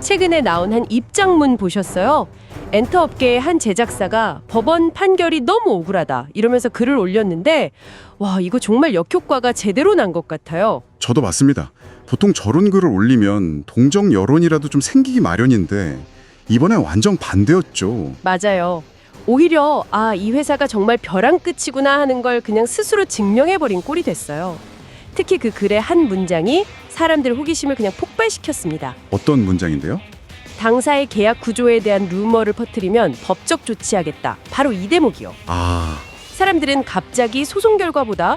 최근에 나온 한 입장문 보셨어요? 엔터업계의 한 제작사가 법원 판결이 너무 억울하다 이러면서 글을 올렸는데 와, 이거 정말 역효과가 제대로 난 것 같아요. 저도 맞습니다. 보통 저런 글을 올리면 동정 여론이라도 좀 생기기 마련인데 이번엔 완전 반대였죠. 맞아요. 오히려 이 회사가 정말 벼랑 끝이구나 하는 걸 그냥 스스로 증명해버린 꼴이 됐어요. 특히 그 글의 한 문장이 사람들의 호기심을 그냥 폭발시켰습니다. 어떤 문장인데요? 당사의 계약 구조에 대한 루머를 퍼뜨리면 법적 조치하겠다. 바로 이 대목이요. 사람들은 갑자기 소송 결과보다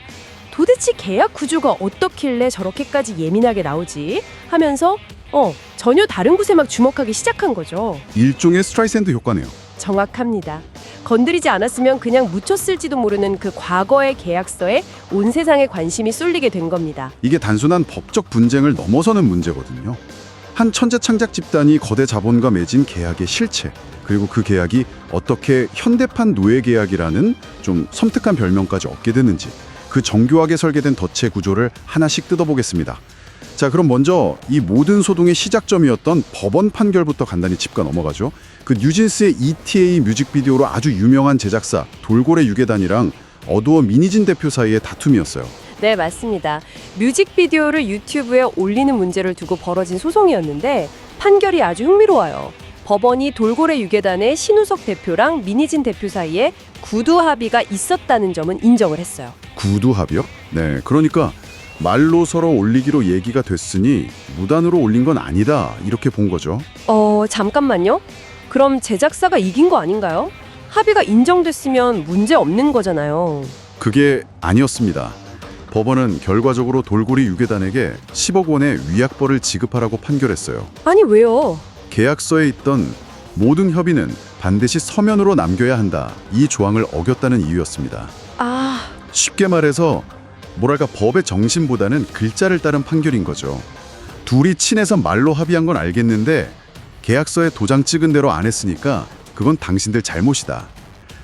도대체 계약 구조가 어떻길래 저렇게까지 예민하게 나오지 하면서 전혀 다른 곳에 막 주목하기 시작한 거죠. 일종의 스트라이샌드 효과네요. 정확합니다. 건드리지 않았으면 그냥 묻혔을지도 모르는 그 과거의 계약서에 온 세상의 관심이 쏠리게 된 겁니다. 이게 단순한 법적 분쟁을 넘어서는 문제거든요. 한 천재 창작 집단이 거대 자본과 맺은 계약의 실체, 그리고 그 계약이 어떻게 현대판 노예 계약이라는 좀 섬뜩한 별명까지 얻게 됐는지, 그 정교하게 설계된 덫의 구조를 하나씩 뜯어보겠습니다. 자, 그럼 먼저 이 모든 소동의 시작점이었던 법원 판결부터 간단히 짚고 넘어가죠. 그 뉴진스의 ETA 뮤직비디오로 아주 유명한 제작사 돌고래 유괴단이랑 어두워 미니진 대표 사이의 다툼이었어요. 네, 맞습니다. 뮤직비디오를 유튜브에 올리는 문제를 두고 벌어진 소송이었는데 판결이 아주 흥미로워요. 법원이 돌고래 유괴단의 신우석 대표랑 미니진 대표 사이에 구두 합의가 있었다는 점은 인정을 했어요. 구두 합의요? 네, 그러니까 말로 서로 올리기로 얘기가 됐으니 무단으로 올린 건 아니다 이렇게 본 거죠. 잠깐만요. 그럼 제작사가 이긴 거 아닌가요? 합의가 인정됐으면 문제 없는 거잖아요. 그게 아니었습니다. 법원은 결과적으로 돌고래 유괴단에게 10억 원의 위약벌을 지급하라고 판결했어요. 아니, 왜요? 계약서에 있던 모든 협의는 반드시 서면으로 남겨야 한다. 이 조항을 어겼다는 이유였습니다. 쉽게 말해서 뭐랄까 법의 정신보다는 글자를 따른 판결인 거죠. 둘이 친해서 말로 합의한 건 알겠는데 계약서에 도장 찍은 대로 안 했으니까 그건 당신들 잘못이다.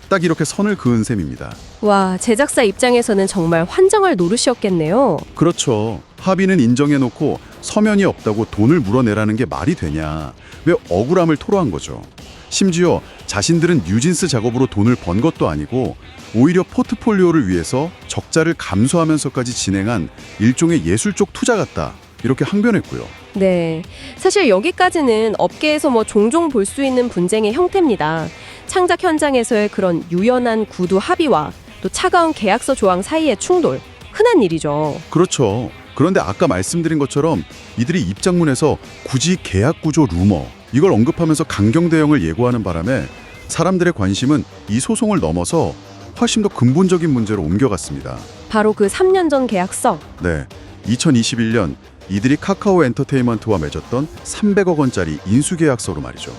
딱 이렇게 선을 그은 셈입니다. 와, 제작사 입장에서는 정말 환장할 노릇이었겠네요. 그렇죠. 합의는 인정해놓고 서면이 없다고 돈을 물어내라는 게 말이 되냐. 왜 억울함을 토로한 거죠. 심지어 자신들은 뉴진스 작업으로 돈을 번 것도 아니고 오히려 포트폴리오를 위해서 적자를 감수하면서까지 진행한 일종의 예술적 투자 같다. 이렇게 항변했고요. 네, 사실 여기까지는 업계에서 종종 볼 수 있는 분쟁의 형태입니다. 창작 현장에서의 그런 유연한 구두 합의와 또 차가운 계약서 조항 사이의 충돌, 흔한 일이죠. 그렇죠. 그런데 아까 말씀드린 것처럼 이들이 입장문에서 굳이 계약 구조 루머 이걸 언급하면서 강경 대응을 예고하는 바람에 사람들의 관심은 이 소송을 넘어서 훨씬 더 근본적인 문제로 옮겨갔습니다. 바로 그 3년 전 계약서. 네, 2021년 이들이 카카오 엔터테인먼트와 맺었던 300억 원짜리 인수계약서로 말이죠.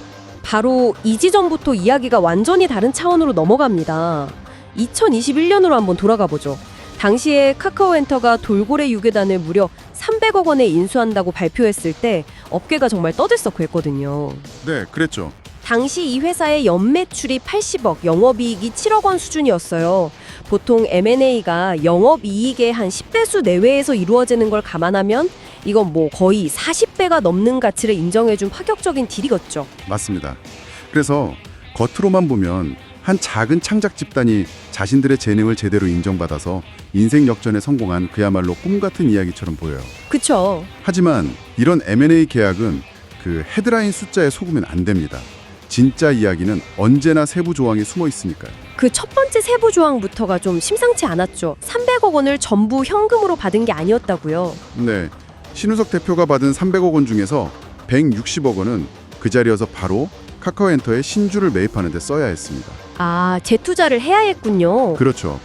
바로 이 지점부터 이야기가 완전히 다른 차원으로 넘어갑니다. 2021년으로 한번 돌아가 보죠. 당시에 카카오엔터가 돌고래 유괴단을 무려 300억 원에 인수한다고 발표했을 때 업계가 정말 떠들썩했거든요. 네, 그랬죠. 당시 이 회사의 연매출이 80억, 영업이익이 7억 원 수준이었어요. 보통 M&A가 영업이익의 한 10배수 내외에서 이루어지는 걸 감안하면 이건 거의 40배가 넘는 가치를 인정해준 파격적인 딜이었죠. 맞습니다. 그래서 겉으로만 보면 한 작은 창작 집단이 자신들의 재능을 제대로 인정받아서 인생 역전에 성공한 그야말로 꿈같은 이야기처럼 보여요. 그쵸. 하지만 이런 M&A 계약은 그 헤드라인 숫자에 속으면 안 됩니다. 진짜 이야기는 언제나 세부 조항이 숨어 있으니까요. 그 첫 번째 세부 조항부터가 좀 심상치 않았죠. 300억 원을 전부 현금으로 받은 게 아니었다고요. 네, 신우석 대표가 받은 300억 원 중에서 160억 원은 그 자리여서 바로 카카오엔터에 신주를 매입하는 데 써야 했습니다. 재투자를 해야 했군요. 그렇죠.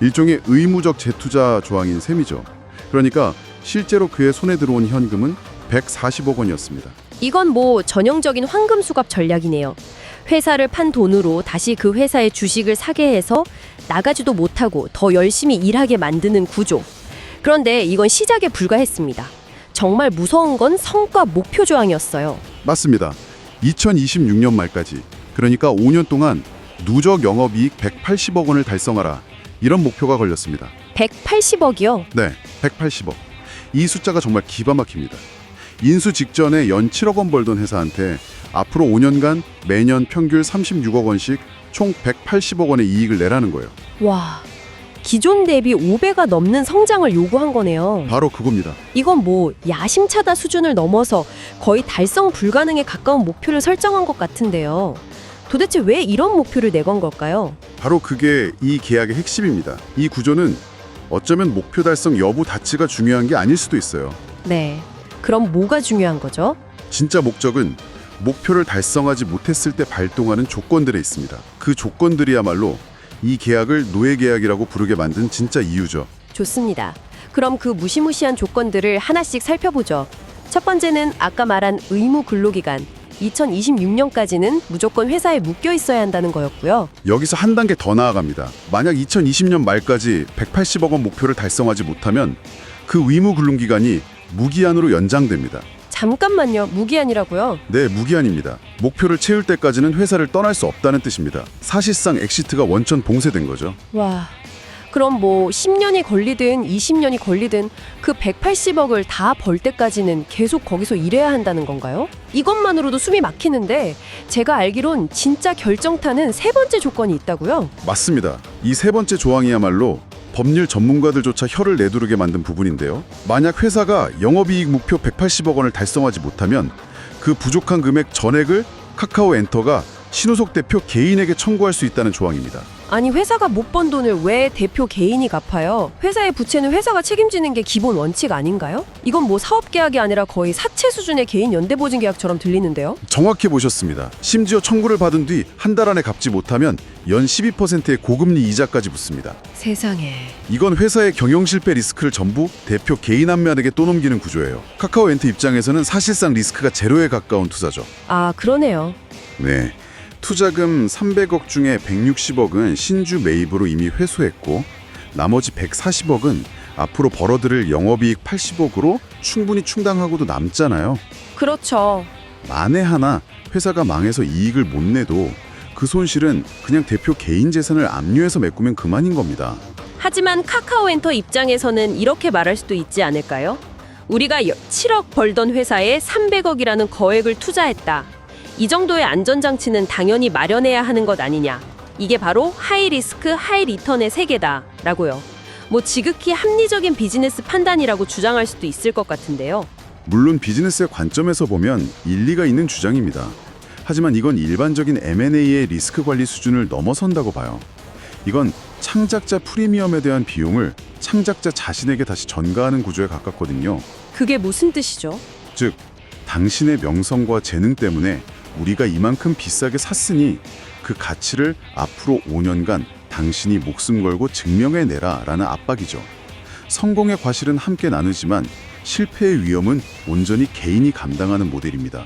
일종의 의무적 재투자 조항인 셈이죠. 그러니까 실제로 그의 손에 들어온 현금은 140억 원이었습니다. 이건 전형적인 황금 수갑 전략이네요. 회사를 판 돈으로 다시 그 회사의 주식을 사게 해서 나가지도 못하고 더 열심히 일하게 만드는 구조. 그런데 이건 시작에 불과했습니다. 정말 무서운 건 성과 목표 조항이었어요. 맞습니다. 2026년 말까지, 그러니까 5년 동안 누적 영업이익 180억 원을 달성하라. 이런 목표가 걸렸습니다. 180억이요? 네, 180억. 이 숫자가 정말 기가 막힙니다. 인수 직전에 연 7억 원 벌던 회사한테 앞으로 5년간 매년 평균 36억 원씩 총 180억 원의 이익을 내라는 거예요. 와, 기존 대비 5배가 넘는 성장을 요구한 거네요. 바로 그겁니다. 이건 뭐 야심차다 수준을 넘어서 거의 달성 불가능에 가까운 목표를 설정한 것 같은데요. 도대체 왜 이런 목표를 내건 걸까요? 바로 그게 이 계약의 핵심입니다. 이 구조는 어쩌면 목표 달성 여부 자체가 중요한 게 아닐 수도 있어요. 네. 그럼 뭐가 중요한 거죠? 진짜 목적은 목표를 달성하지 못했을 때 발동하는 조건들에 있습니다. 그 조건들이야말로 이 계약을 노예 계약이라고 부르게 만든 진짜 이유죠. 좋습니다. 그럼 그 무시무시한 조건들을 하나씩 살펴보죠. 첫 번째는 아까 말한 의무 근로기간. 2026년까지는 무조건 회사에 묶여 있어야 한다는 거였고요. 여기서 한 단계 더 나아갑니다. 만약 2020년 말까지 180억 원 목표를 달성하지 못하면 그 의무 근로기간이 무기한으로 연장됩니다. 잠깐만요. 무기한이라고요? 네, 무기한입니다. 목표를 채울 때까지는 회사를 떠날 수 없다는 뜻입니다. 사실상 엑시트가 원천 봉쇄된 거죠. 와, 그럼 뭐 10년이 걸리든 20년이 걸리든 그 180억을 다 벌 때까지는 계속 거기서 일해야 한다는 건가요? 이것만으로도 숨이 막히는데 제가 알기론 진짜 결정타는 세 번째 조건이 있다고요? 맞습니다. 이 세 번째 조항이야말로 법률 전문가들조차 혀를 내두르게 만든 부분인데요. 만약 회사가 영업이익 목표 180억 원을 달성하지 못하면 그 부족한 금액 전액을 카카오엔터가 신우석 대표 개인에게 청구할 수 있다는 조항입니다. 아니 회사가 못 번 돈을 왜 대표 개인이 갚아요? 회사의 부채는 회사가 책임지는 게 기본 원칙 아닌가요? 이건 뭐 사업계약이 아니라 거의 사채 수준의 개인 연대보증계약처럼 들리는데요? 정확히 보셨습니다. 심지어 청구를 받은 뒤 한 달 안에 갚지 못하면 연 12%의 고금리 이자까지 붙습니다. 세상에. 이건 회사의 경영 실패 리스크를 전부 대표 개인 한 명에게 떠넘기는 구조예요. 카카오엔터 입장에서는 사실상 리스크가 제로에 가까운 투자죠. 아, 그러네요. 네. 투자금 300억 중에 160억은 신주 매입으로 이미 회수했고 나머지 140억은 앞으로 벌어들일 영업이익 80억으로 충분히 충당하고도 남잖아요. 그렇죠. 만에 하나 회사가 망해서 이익을 못 내도 그 손실은 그냥 대표 개인 재산을 압류해서 메꾸면 그만인 겁니다. 하지만 카카오엔터 입장에서는 이렇게 말할 수도 있지 않을까요? 우리가 7억 벌던 회사에 300억이라는 거액을 투자했다. 이 정도의 안전장치는 당연히 마련해야 하는 것 아니냐. 이게 바로 하이 리스크, 하이 리턴의 세계다. 라고요. 뭐 지극히 합리적인 비즈니스 판단이라고 주장할 수도 있을 것 같은데요. 물론 비즈니스의 관점에서 보면 일리가 있는 주장입니다. 하지만 이건 일반적인 M&A의 리스크 관리 수준을 넘어선다고 봐요. 이건 창작자 프리미엄에 대한 비용을 창작자 자신에게 다시 전가하는 구조에 가깝거든요. 그게 무슨 뜻이죠? 즉, 당신의 명성과 재능 때문에 우리가 이만큼 비싸게 샀으니 그 가치를 앞으로 5년간 당신이 목숨 걸고 증명해내라 라는 압박이죠. 성공의 과실은 함께 나누지만 실패의 위험은 온전히 개인이 감당하는 모델입니다.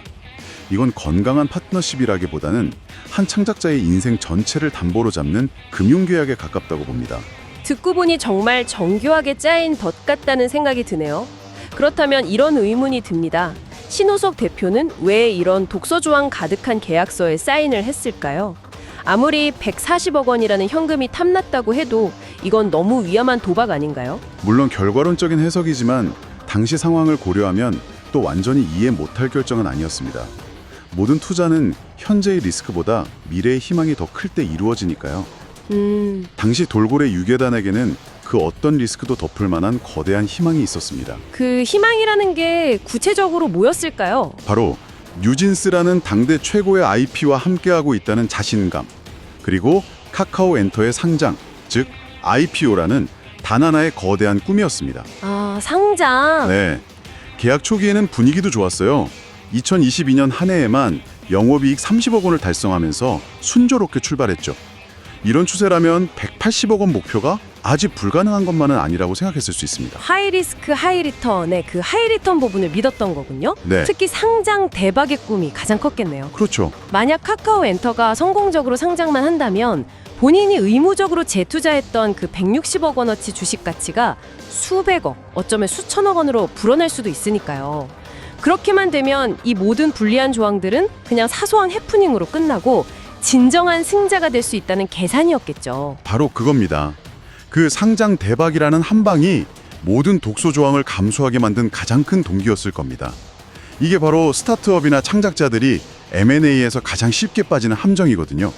이건 건강한 파트너십이라기보다는 한 창작자의 인생 전체를 담보로 잡는 금융계약에 가깝다고 봅니다. 듣고 보니 정말 정교하게 짜인 덫 같다는 생각이 드네요. 그렇다면 이런 의문이 듭니다. 신우석 대표는 왜 이런 독서조항 가득한 계약서에 사인을 했을까요? 아무리 140억 원이라는 현금이 탐났다고 해도 이건 너무 위험한 도박 아닌가요? 물론 결과론적인 해석이지만 당시 상황을 고려하면 또 완전히 이해 못할 결정은 아니었습니다. 모든 투자는 현재의 리스크보다 미래의 희망이 더 클 때 이루어지니까요. 당시 돌고래 유괴단에게는 그 어떤 리스크도 덮을 만한 거대한 희망이 있었습니다. 그 희망이라는 게 구체적으로 뭐였을까요? 바로 뉴진스라는 당대 최고의 IP와 함께하고 있다는 자신감, 그리고 카카오엔터의 상장, 즉 IPO라는 단 하나의 거대한 꿈이었습니다. 아, 상장. 네, 계약 초기에는 분위기도 좋았어요. 2022년 한 해에만 영업이익 30억 원을 달성하면서 순조롭게 출발했죠. 이런 추세라면 180억 원 목표가 아직 불가능한 것만은 아니라고 생각했을 수 있습니다. 하이 리스크 하이 리턴의 그 하이 리턴 부분을 믿었던 거군요. 네. 특히 상장 대박의 꿈이 가장 컸겠네요. 그렇죠. 만약 카카오엔터가 성공적으로 상장만 한다면 본인이 의무적으로 재투자했던 그 160억 원어치 주식 가치가 수백억, 어쩌면 수천억 원으로 불어날 수도 있으니까요. 그렇게만 되면 이 모든 불리한 조항들은 그냥 사소한 해프닝으로 끝나고 진정한 승자가 될 수 있다는 계산이었겠죠. 바로 그겁니다. 그 상장 대박이라는 한 방이 모든 독소 조항을 감수하게 만든 가장 큰 동기였을 겁니다. 이게 바로 스타트업이나 창작자들이 M&A에서 가장 쉽게 빠지는 함정이거든요.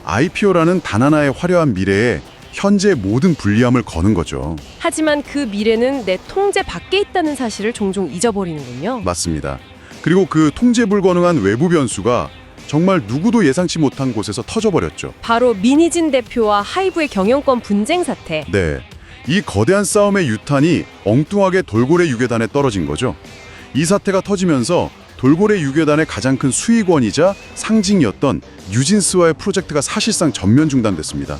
IPO라는 단 하나의 화려한 미래에 현재의 모든 불리함을 거는 거죠. 하지만 그 미래는 내 통제 밖에 있다는 사실을 종종 잊어버리는군요. 맞습니다. 그리고 그 통제 불가능한 외부 변수가 정말 누구도 예상치 못한 곳에서 터져버렸죠. 바로 민희진 대표와 하이브의 경영권 분쟁 사태. 네, 이 거대한 싸움의 유탄이 엉뚱하게 돌고래 유괴단에 떨어진 거죠. 이 사태가 터지면서 돌고래 유괴단의 가장 큰 수익원이자 상징이었던 뉴진스와의 프로젝트가 사실상 전면 중단됐습니다.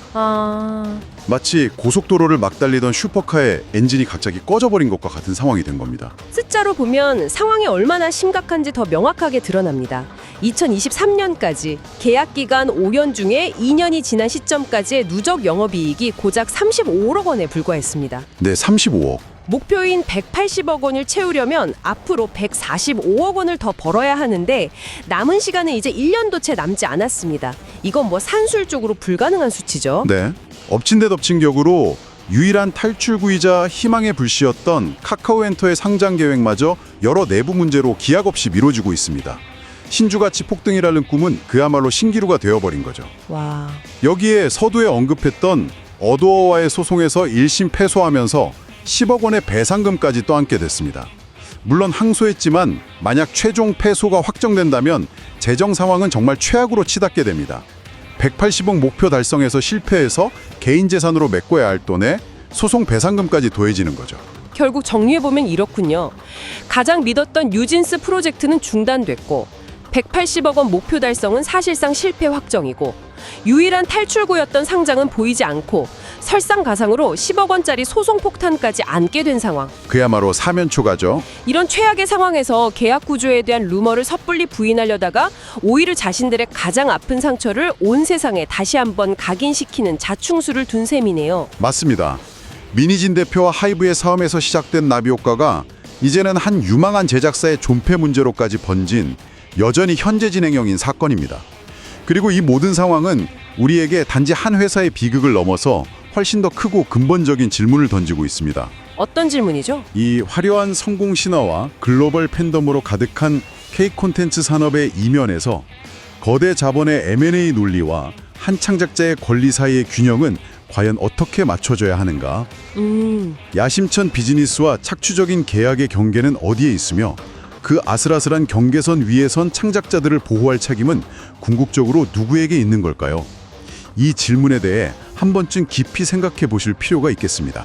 마치 고속도로를 막 달리던 슈퍼카의 엔진이 갑자기 꺼져버린 것과 같은 상황이 된 겁니다. 숫자로 보면 상황이 얼마나 심각한지 더 명확하게 드러납니다. 2023년까지 계약 기간 5년 중에 2년이 지난 시점까지의 누적 영업이익이 고작 35억 원에 불과했습니다. 네, 35억. 목표인 180억 원을 채우려면 앞으로 145억 원을 더 벌어야 하는데 남은 시간은 이제 1년도 채 남지 않았습니다. 이건 뭐 산술적으로 불가능한 수치죠. 네, 엎친 데 덮친 격으로 유일한 탈출구이자 희망의 불씨였던 카카오엔터의 상장 계획마저 여러 내부 문제로 기약 없이 미뤄지고 있습니다. 신주가치 폭등이라는 꿈은 그야말로 신기루가 되어버린 거죠. 와. 여기에 서두에 언급했던 어도어와의 소송에서 1심 패소하면서 10억 원의 배상금까지 떠안게 됐습니다. 물론 항소했지만 만약 최종 패소가 확정된다면 재정 상황은 정말 최악으로 치닫게 됩니다. 180억 목표 달성에서 실패해서 개인 재산으로 메꿔야 할 돈에 소송 배상금까지 더해지는 거죠. 결국 정리해보면 이렇군요. 가장 믿었던 뉴진스 프로젝트는 중단됐고 180억 원 목표 달성은 사실상 실패 확정이고 유일한 탈출구였던 상장은 보이지 않고 설상가상으로 10억 원짜리 소송 폭탄까지 안게 된 상황. 그야말로 사면초가죠. 이런 최악의 상황에서 계약 구조에 대한 루머를 섣불리 부인하려다가 오히려 자신들의 가장 아픈 상처를 온 세상에 다시 한번 각인시키는 자충수를 둔 셈이네요. 맞습니다. 민희진 대표와 하이브의 싸움에서 시작된 나비 효과가 이제는 한 유망한 제작사의 존폐 문제로까지 번진 여전히 현재 진행형인 사건입니다. 그리고 이 모든 상황은 우리에게 단지 한 회사의 비극을 넘어서 훨씬 더 크고 근본적인 질문을 던지고 있습니다. 어떤 질문이죠? 이 화려한 성공 신화와 글로벌 팬덤으로 가득한 K 콘텐츠 산업의 이면에서 거대 자본의 M&A 논리와 한 창작자의 권리 사이의 균형은 과연 어떻게 맞춰져야 하는가? 야심찬 비즈니스와 착취적인 계약의 경계는 어디에 있으며 그 아슬아슬한 경계선 위에 선 창작자들을 보호할 책임은 궁극적으로 누구에게 있는 걸까요? 이 질문에 대해 한 번쯤 깊이 생각해 보실 필요가 있겠습니다.